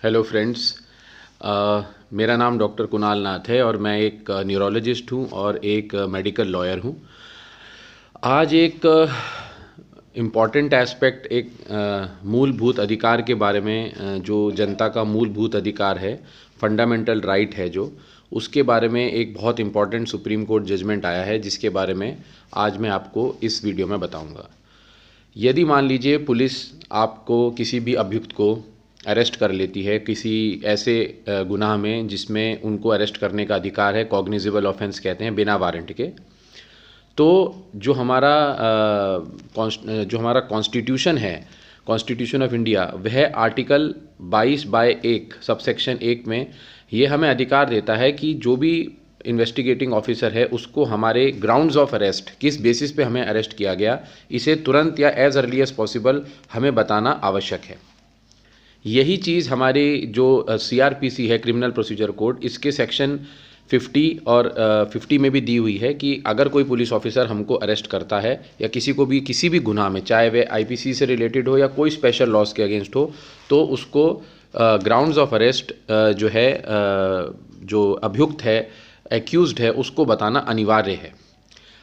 Hello friends. मेरा नाम doctor Kunal नाथ है और मैं एक न्यूरोलॉजिस्ट हूँ और एक मेडिकल लॉयर हूँ। आज एक इम्पॉर्टेंट एस्पेक्ट, एक मूलभूत अधिकार के बारे में, जो जनता का मूलभूत अधिकार है, फंडामेंटल राइट है, जो उसके बारे में एक बहुत इम्पॉर्टेंट सुप्रीम कोर्ट जजमेंट आया है, जिसके बारे में आज मैं आपको इस वीडियो में बताऊंगा। यदि मान लीजिए पुलिस आपको, किसी भी अभियुक्त को अरेस्ट कर लेती है किसी ऐसे गुनाह में जिसमें उनको अरेस्ट करने का अधिकार है, कॉग्निजेबल ऑफेंस कहते हैं, बिना वारंट के, तो जो हमारा कॉन्स्टिट्यूशन है, कॉन्स्टिट्यूशन ऑफ इंडिया, वह आर्टिकल 22/1 सबसेक्शन 1 में ये हमें अधिकार देता है कि जो भी इन्वेस्टिगेटिंग ऑफिसर है उसको हमारे ग्राउंड्स ऑफ अरेस्ट, किस बेसिस पे हमें अरेस्ट किया गया, इसे तुरंत या एज अर्ली एज पॉसिबल हमें बताना आवश्यक है। यही चीज़ हमारी जो CRPC है, क्रिमिनल प्रोसीजर कोड, इसके सेक्शन 50 और 50 में भी दी हुई है कि अगर कोई पुलिस ऑफिसर हमको अरेस्ट करता है या किसी को भी किसी भी गुनाह में, चाहे वह IPC से रिलेटेड हो या कोई स्पेशल लॉज के अगेंस्ट हो, तो उसको ग्राउंड्स ऑफ अरेस्ट जो है, जो अभियुक्त है, एक्यूज्ड है, उसको बताना अनिवार्य है।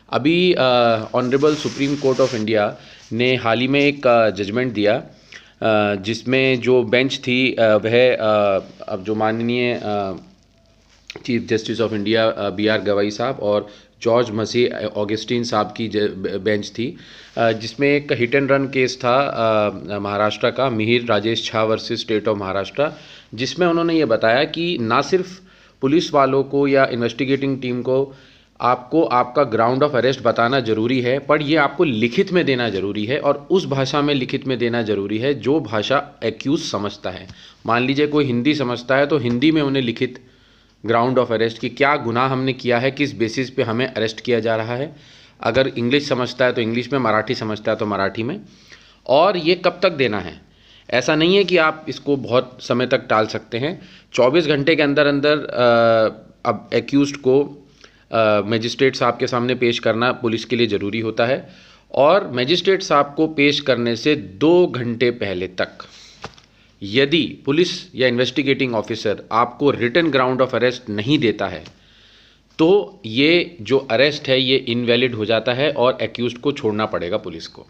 अभी honourable supreme court of India ने हाल ही में एक जजमेंट दिया, जिसमें जो बेंच थी वह अब जो माननीय chief justice of India BR गवाई साहब और जॉर्ज मसीह ऑगस्टीन साहब की बेंच थी, जिसमें एक हिट एंड रन केस था महाराष्ट्र का, Mihir Rajesh Jha versus state of Maharashtra, जिसमें उन्होंने ये बताया कि ना सिर्फ पुलिस वालों को या इन्वेस्टिगेटिंग टीम को आपको आपका ग्राउंड ऑफ अरेस्ट बताना ज़रूरी है, पर ये आपको लिखित में देना ज़रूरी है, और उस भाषा में लिखित में देना ज़रूरी है जो भाषा एक्यूज समझता है। मान लीजिए कोई हिंदी समझता है तो हिंदी में उन्हें लिखित ग्राउंड ऑफ अरेस्ट कि क्या गुनाह हमने किया है, किस बेसिस पे हमें अरेस्ट किया जा रहा है। अगर इंग्लिश समझता है तो इंग्लिश में, मराठी समझता है तो मराठी में, और ये कब तक देना है। ऐसा नहीं है कि आप इसको बहुत समय तक टाल सकते हैं। 24 घंटे के अंदर अंदर अब एक्यूज्ड को मजिस्ट्रेट साहब के सामने पेश करना पुलिस के लिए ज़रूरी होता है, और मजिस्ट्रेट साहब को पेश करने से 2 घंटे पहले तक यदि पुलिस या इन्वेस्टिगेटिंग ऑफिसर आपको रिटन ग्राउंड ऑफ अरेस्ट नहीं देता है, तो ये जो अरेस्ट है ये इनवैलिड हो जाता है और एक्यूज्ड को छोड़ना पड़ेगा पुलिस को।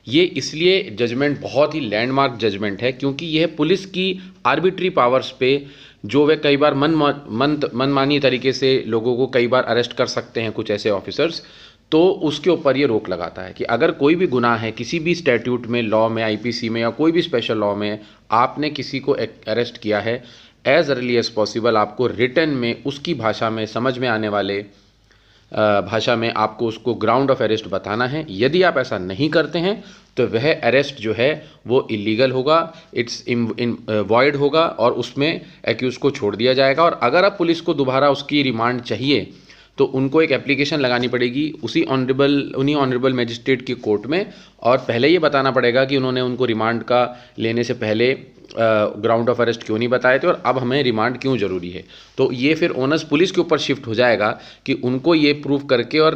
ये इसलिए जजमेंट बहुत ही लैंडमार्क जजमेंट है क्योंकि यह पुलिस की आर्बिट्री पावर्स पे, जो वे कई बार मनमानी तरीके से लोगों को कई बार अरेस्ट कर सकते हैं कुछ ऐसे ऑफिसर्स, तो उसके ऊपर ये रोक लगाता है कि अगर कोई भी गुनाह है किसी भी स्टैट्यूट में, लॉ में, IPC में या कोई भी स्पेशल लॉ में आपने किसी को अरेस्ट किया है, एज अर्ली एज पॉसिबल आपको रिटन में उसकी भाषा में, समझ में आने वाले भाषा में आपको उसको ग्राउंड ऑफ अरेस्ट बताना है। यदि आप ऐसा नहीं करते हैं तो वह अरेस्ट जो है वो इलीगल होगा, इट्स वॉइड होगा, और उसमें एक्यूज को छोड़ दिया जाएगा। और अगर आप पुलिस को दोबारा उसकी रिमांड चाहिए तो उनको एक एप्लीकेशन लगानी पड़ेगी उन्हीं ऑनरेबल मजिस्ट्रेट की कोर्ट में, और पहले ये बताना पड़ेगा कि उन्होंने उनको रिमांड का लेने से पहले ग्राउंड ऑफ अरेस्ट क्यों नहीं बताए थे और अब हमें रिमांड क्यों ज़रूरी है। तो ये फिर ओनस पुलिस के ऊपर शिफ्ट हो जाएगा कि उनको ये प्रूव करके और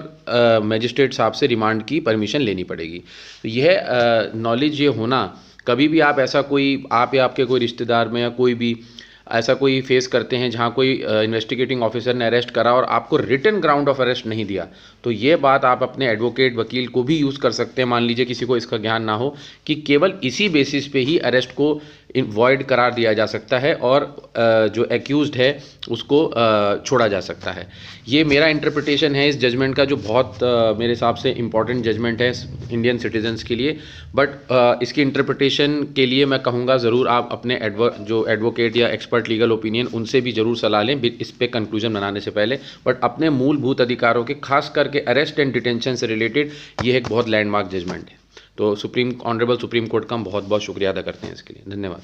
मजिस्ट्रेट साहब से रिमांड की परमिशन लेनी पड़ेगी। तो यह नॉलेज ये होना, कभी भी आप ऐसा कोई, आप या आपके कोई रिश्तेदार में या कोई भी ऐसा कोई फेस करते हैं जहां कोई इन्वेस्टिगेटिंग ऑफिसर ने अरेस्ट करा और आपको रिटन ग्राउंड ऑफ अरेस्ट नहीं दिया, तो ये बात आप अपने एडवोकेट, वकील को भी यूज़ कर सकते हैं। मान लीजिए किसी को इसका ज्ञान ना हो कि केवल इसी बेसिस पे ही अरेस्ट को वॉइड करार दिया जा सकता है और जो एक्यूज्ड है उसको छोड़ा जा सकता है। ये मेरा इंटरप्रिटेशन है इस जजमेंट का, जो बहुत मेरे हिसाब से इम्पॉर्टेंट जजमेंट है इंडियन सिटीजन्स के लिए। बट इसकी इंटरप्रिटेशन के लिए मैं कहूँगा ज़रूर आप अपने जो एडवोकेट या एक्सपर्ट लीगल ओपिनियन, उनसे भी ज़रूर सलाह लें इस पर कंक्लूजन बनाने से पहले। बट अपने मूलभूत अधिकारों के, खास करके अरेस्ट एंड डिटेंशन से रिलेटेड, ये एक बहुत लैंडमार्क जजमेंट है। तो ऑनरेबल सुप्रीम कोर्ट का हम बहुत बहुत शुक्रिया अदा करते हैं इसके लिए। धन्यवाद।